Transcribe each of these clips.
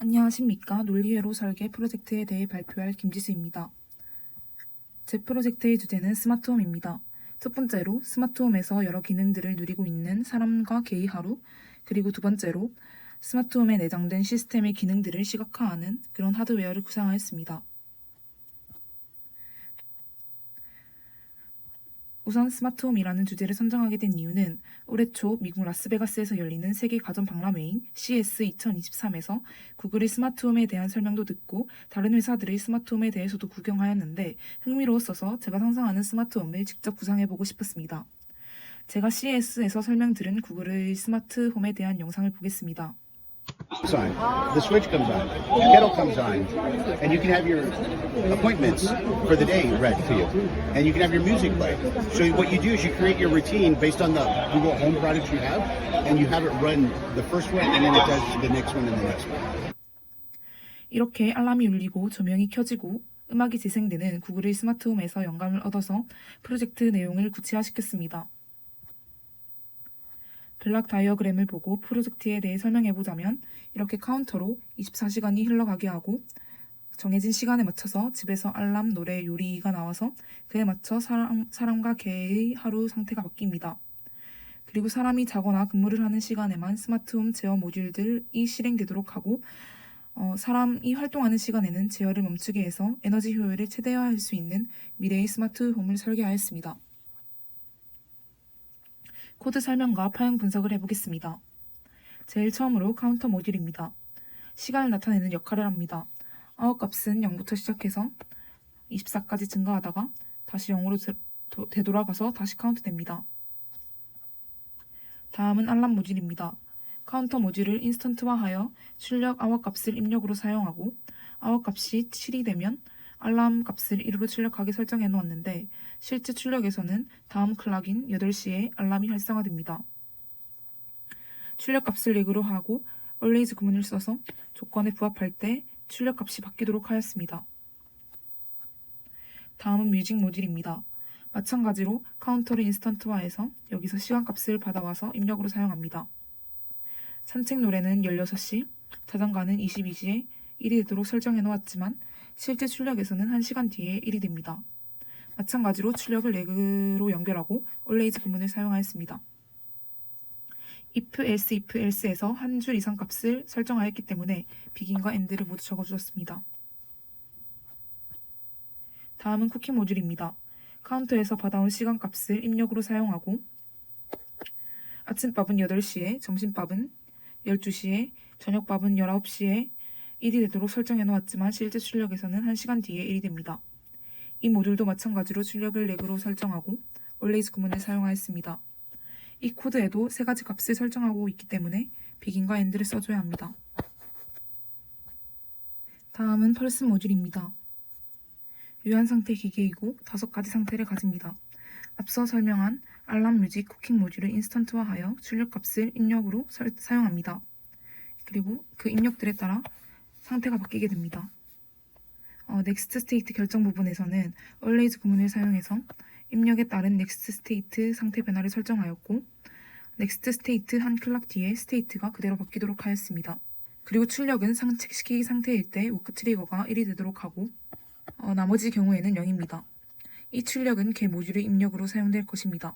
안녕하십니까. 논리회로 설계 프로젝트에 대해 발표할 김지수입니다. 제 프로젝트의 주제는 스마트홈입니다. 첫 번째로 스마트홈에서 여러 기능들을 누리고 있는 사람과 개의 하루, 그리고 두 번째로 스마트홈에 내장된 시스템의 기능들을 시각화하는 그런 하드웨어를 구상하였습니다. 우선 스마트홈이라는 주제를 선정하게 된 이유는 올해 초 미국 라스베가스에서 열리는 세계 가전 박람회인 CS 2023에서 구글의 스마트홈에 대한 설명도 듣고 다른 회사들의 스마트홈에 대해서도 구경하였는데 흥미로웠어서 제가 상상하는 스마트홈을 직접 구상해보고 싶었습니다. 제가 CS에서 설명 들은 구글의 스마트홈에 대한 영상을 보겠습니다. on, the switch comes on, the kettle comes on, and you can have your appointments for the day read to you, and you can have your music play. So what you do is you create your routine based on the Google Home products you have, and you have it run the first one, and then it does the next one and the next one. 이렇게 알람이 울리고 조명이 켜지고 음악이 재생되는 구글의 스마트홈에서 영감을 얻어서 프로젝트 내용을 구체화시켰습니다. 블락 다이어그램을 보고 프로젝트에 대해 설명해보자면 이렇게 카운터로 24시간이 흘러가게 하고 정해진 시간에 맞춰서 집에서 알람, 노래, 요리가 나와서 그에 맞춰 사람과 개의 하루 상태가 바뀝니다. 그리고 사람이 자거나 근무를 하는 시간에만 스마트홈 제어 모듈들이 실행되도록 하고 사람이 활동하는 시간에는 제어를 멈추게 해서 에너지 효율을 최대화할 수 있는 미래의 스마트홈을 설계하였습니다. 코드 설명과 파형 분석을 해보겠습니다. 제일 처음으로 카운터 모듈입니다. 시간을 나타내는 역할을 합니다. 아웃 값은 0부터 시작해서 24까지 증가하다가 다시 0으로 되돌아가서 다시 카운트됩니다. 다음은 알람 모듈입니다. 카운터 모듈을 인스턴트화하여 출력 아웃 값을 입력으로 사용하고 아웃 값이 7이 되면 알람 값을 1으로 출력하게 설정해 놓았는데 실제 출력에서는 다음 클락인 8시에 알람이 활성화됩니다. 출력 값을 렉으로 하고 always 구문을 써서 조건에 부합할 때 출력 값이 바뀌도록 하였습니다. 다음은 뮤직 모듈입니다. 마찬가지로 카운터를 인스턴트화해서 여기서 시간 값을 받아와서 입력으로 사용합니다. 산책 노래는 16시, 자장가는 22시에 1이 되도록 설정해 놓았지만 실제 출력에서는 1시간 뒤에 1이 됩니다. 마찬가지로 출력을 렉으로 연결하고 always 구문을 사용하였습니다. if, else, if, else에서 한 줄 이상 값을 설정하였기 때문에 begin과 end를 모두 적어주었습니다. 다음은 쿠킹 모듈입니다. 카운터에서 받아온 시간 값을 입력으로 사용하고 아침밥은 8시에, 점심밥은 12시에, 저녁밥은 19시에 1이 되도록 설정해 놓았지만 실제 출력에서는 1시간 뒤에 1이 됩니다. 이 모듈도 마찬가지로 출력을 렉으로 설정하고 always 구문을 사용하였습니다. 이 코드에도 세 가지 값을 설정하고 있기 때문에 begin과 end를 써줘야 합니다. 다음은 펄스 모듈입니다. 유한 상태 기계이고 5가지 상태를 가집니다. 앞서 설명한 알람, 뮤직, 쿠킹 모듈을 인스턴트화하여 출력 값을 입력으로 사용합니다. 그리고 그 입력들에 따라 상태가 바뀌게 됩니다. 넥스트 스테이트 결정 부분에서는 always 구문을 사용해서 입력에 따른 넥스트 스테이트 상태 변화를 설정하였고 넥스트 스테이트 한 클락 뒤에 스테이트가 그대로 바뀌도록 하였습니다. 그리고 출력은 산책시키기 상태일 때 워크 트리거가 1이 되도록 하고 나머지 경우에는 0입니다. 이 출력은 개 모듈의 입력으로 사용될 것입니다.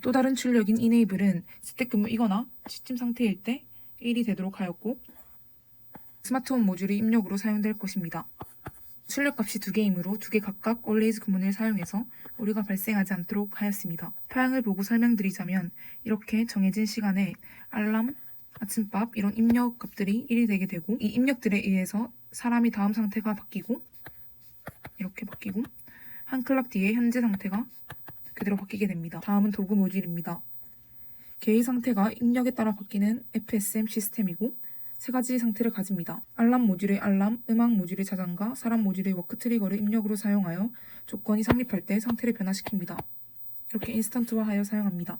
또 다른 출력인 enable은 재택근무이거나 취침 상태일 때 1이 되도록 하였고 스마트홈 모듈의 입력으로 사용될 것입니다. 출력값이 2개이므로 2개 각각 always 구문을 사용해서 오류가 발생하지 않도록 하였습니다. 파형을 보고 설명드리자면 이렇게 정해진 시간에 알람, 아침밥 이런 입력 값들이 1이 되게 되고 이 입력들에 의해서 사람이 다음 상태가 바뀌고 이렇게 바뀌고 한 클락 뒤에 현재 상태가 그대로 바뀌게 됩니다. 다음은 도구 모듈입니다. 개의 상태가 입력에 따라 바뀌는 FSM 시스템이고 세 가지 상태를 가집니다. 알람 모듈의 알람, 음악 모듈의 자장가, 사람 모듈의 워크 트리거를 입력으로 사용하여 조건이 성립할 때 상태를 변화시킵니다. 이렇게 인스턴트화하여 사용합니다.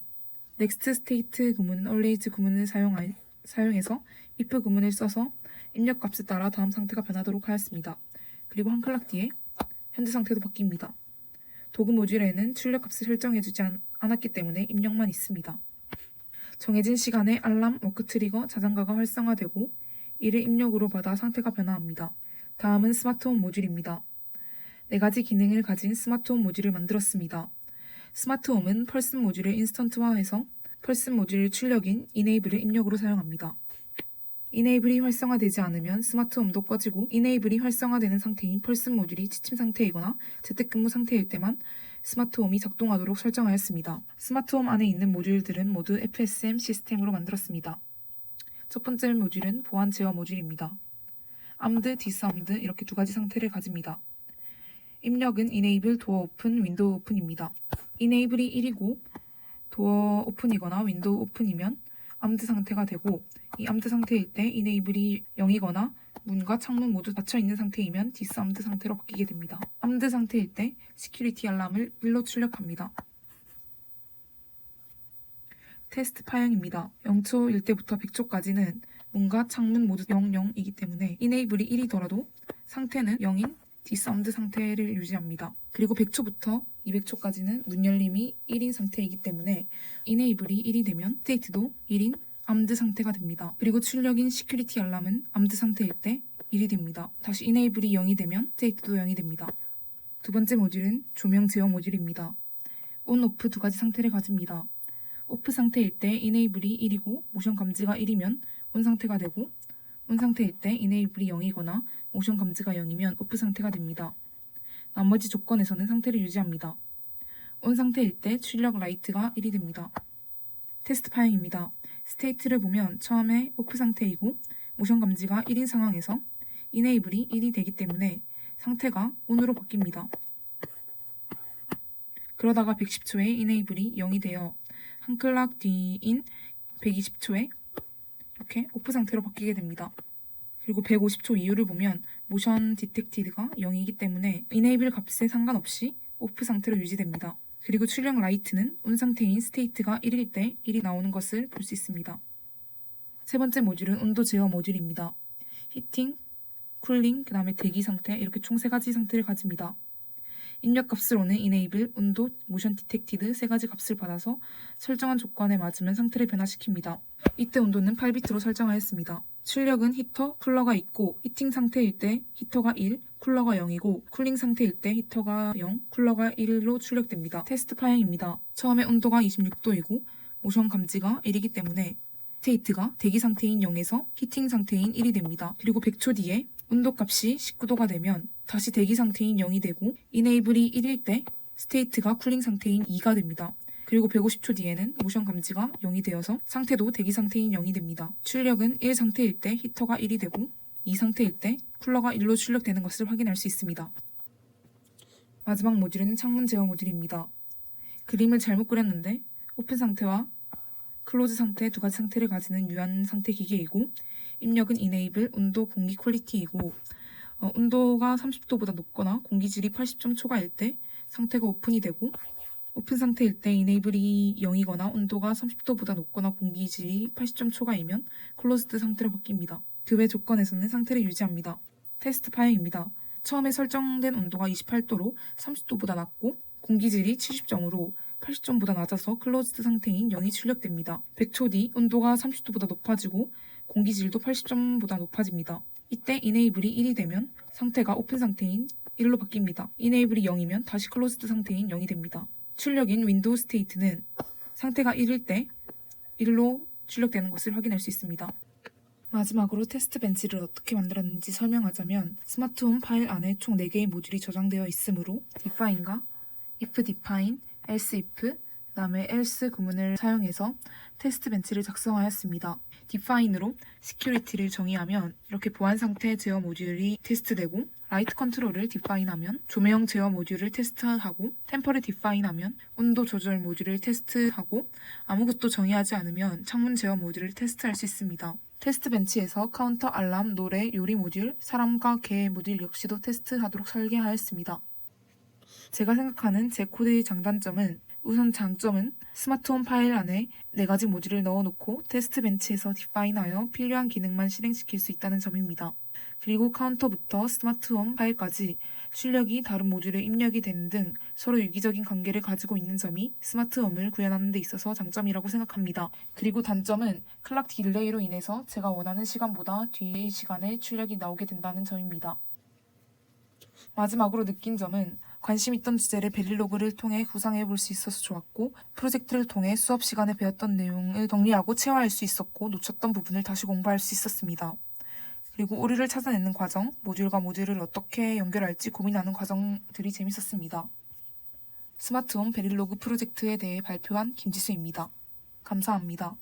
넥스트 스테이트 구문은 always 구문을 사용해서 if 구문을 써서 입력 값에 따라 다음 상태가 변하도록 하였습니다. 그리고 한 클락 뒤에 현재 상태도 바뀝니다. 도구 모듈에는 출력 값을 설정해주지 않았기 때문에 입력만 있습니다. 정해진 시간에 알람, 워크 트리거, 자장가가 활성화되고 이를 입력으로 받아 상태가 변화합니다. 다음은 스마트홈 모듈입니다. 4가지 기능을 가진 스마트홈 모듈을 만들었습니다. 스마트홈은 펄슨 모듈을 인스턴트화해서 펄슨 모듈 출력인 이네이블을 입력으로 사용합니다. 이네이블이 활성화되지 않으면 스마트홈도 꺼지고 이네이블이 활성화되는 상태인 펄슨 모듈이 취침 상태이거나 재택근무 상태일 때만 스마트홈이 작동하도록 설정하였습니다. 스마트홈 안에 있는 모듈들은 모두 FSM 시스템으로 만들었습니다. 첫 번째 모듈은 보안 제어 모듈입니다. 암드, 디스암드 이렇게 2가지 상태를 가집니다. 입력은 Enable Door Open, Window Open입니다. Enable이 1이고 도어 오픈이거나 윈도우 오픈이면 암드 상태가 되고 이 암드 상태일 때 Enable이 0이거나 문과 창문 모두 닫혀있는 상태이면 디스암드 상태로 바뀌게 됩니다. 암드 상태일 때 시큐리티 알람을 1로 출력합니다. 테스트 파형입니다. 0초일 때부터 100초까지는 문과 창문 모두 00이기 때문에 Enable이 1이더라도 상태는 0인 디스암드 상태를 유지합니다. 그리고 100초부터 200초까지는 문 열림이 1인 상태이기 때문에 Enable이 1이 되면 스테이트도 1인 암드 상태가 됩니다. 그리고 출력인 시큐리티 알람은 암드 상태일 때 1이 됩니다. 다시 Enable이 0이 되면 스테이트도 0이 됩니다. 두 번째 모듈은 조명 제어 모듈입니다. 온, 오프 2가지 상태를 가집니다. 오프 상태일 때 Enable이 1이고 모션 감지가 1이면 온 상태가 되고 온 상태일 때 Enable이 0이거나 모션 감지가 0이면 오프 상태가 됩니다. 나머지 조건에서는 상태를 유지합니다. 온 상태일 때 출력 라이트가 1이 됩니다. 테스트 파형입니다. 스테이트를 보면 처음에 오프 상태이고 모션 감지가 1인 상황에서 Enable이 1이 되기 때문에 상태가 ON으로 바뀝니다. 그러다가 110초에 Enable이 0이 되어 한 클락 뒤인 120초에 이렇게 오프 상태로 바뀌게 됩니다. 그리고 150초 이후를 보면 모션 디텍티드가 0이기 때문에 Enable 값에 상관없이 오프 상태로 유지됩니다. 그리고 출력 라이트는 온 상태인 스테이트가 1일 때 1이 나오는 것을 볼 수 있습니다. 세 번째 모듈은 온도 제어 모듈입니다. 히팅, 쿨링, 그 다음에 대기 상태 이렇게 총 3가지 상태를 가집니다. 입력 값으로는 Enable, 온도, 모션 디텍티드 3가지 값을 받아서 설정한 조건에 맞으면 상태를 변화시킵니다. 이때 온도는 8비트로 설정하였습니다. 출력은 히터, 쿨러가 있고 히팅 상태일 때 히터가 1, 쿨러가 0이고 쿨링 상태일 때 히터가 0, 쿨러가 1로 출력됩니다. 테스트 파형입니다. 처음에 온도가 26도이고 모션 감지가 1이기 때문에 스테이트가 대기 상태인 0에서 히팅 상태인 1이 됩니다. 그리고 100초 뒤에 온도 값이 19도가 되면 다시 대기 상태인 0이 되고 Enable이 1일 때 스테이트가 쿨링 상태인 2가 됩니다. 그리고 150초 뒤에는 모션 감지가 0이 되어서 상태도 대기 상태인 0이 됩니다. 출력은 1 상태일 때 히터가 1이 되고 2 상태일 때 쿨러가 1로 출력되는 것을 확인할 수 있습니다. 마지막 모듈은 창문 제어 모듈입니다. 그림을 잘못 그렸는데 오픈 상태와 클로즈 상태 2가지 상태를 가지는 유한 상태 기계이고 입력은 Enable, 온도, 공기 퀄리티이고 온도가 30도보다 높거나 공기질이 80.초가일 때 상태가 오픈이 되고 오픈 상태일 때 Enable이 0이거나 온도가 30도보다 높거나 공기질이 80.초가이면 클로즈드 상태로 바뀝니다. 그 외 조건에서는 상태를 유지합니다. 테스트 파형입니다. 처음에 설정된 온도가 28도로 30도보다 낮고 공기질이 70점으로 80점보다 낮아서 클로즈드 상태인 0이 출력됩니다. 100초 뒤 온도가 30도보다 높아지고 공기질도 80점보다 높아집니다. 이때 Enable이 1이 되면 상태가 오픈 상태인 1로 바뀝니다. Enable이 0이면 다시 클로즈드 상태인 0이 됩니다. 출력인 윈도우 스테이트는 상태가 1일 때 1로 출력되는 것을 확인할 수 있습니다. 마지막으로 테스트 벤치를 어떻게 만들었는지 설명하자면 스마트홈 파일 안에 총 4개의 모듈이 저장되어 있으므로 define과 if define, else if, 그 다음에 else 구문을 사용해서 테스트 벤치를 작성하였습니다. define으로 security를 정의하면 이렇게 보안 상태 제어 모듈이 테스트되고 라이트 컨트롤을 define하면 조명 제어 모듈을 테스트하고 템퍼를 define하면 온도 조절 모듈을 테스트하고 아무것도 정의하지 않으면 창문 제어 모듈을 테스트할 수 있습니다. 테스트 벤치에서 카운터, 알람, 노래, 요리 모듈, 사람과 개 모듈 역시도 테스트하도록 설계하였습니다. 제가 생각하는 제 코드의 장단점은 우선 장점은 스마트홈 파일 안에 4가지 모듈을 넣어놓고 테스트 벤치에서 디파인하여 필요한 기능만 실행시킬 수 있다는 점입니다. 그리고 카운터부터 스마트홈 파일까지 출력이 다른 모듈에 입력이 되는 등 서로 유기적인 관계를 가지고 있는 점이 스마트홈을 구현하는 데 있어서 장점이라고 생각합니다. 그리고 단점은 클락 딜레이로 인해서 제가 원하는 시간보다 뒤의 시간에 출력이 나오게 된다는 점입니다. 마지막으로 느낀 점은 관심 있던 주제를 베릴로그를 통해 구상해 볼 수 있어서 좋았고, 프로젝트를 통해 수업 시간에 배웠던 내용을 정리하고 체화할 수 있었고, 놓쳤던 부분을 다시 공부할 수 있었습니다. 그리고 오류를 찾아내는 과정, 모듈과 모듈을 어떻게 연결할지 고민하는 과정들이 재밌었습니다. 스마트홈 베릴로그 프로젝트에 대해 발표한 김지수입니다. 감사합니다.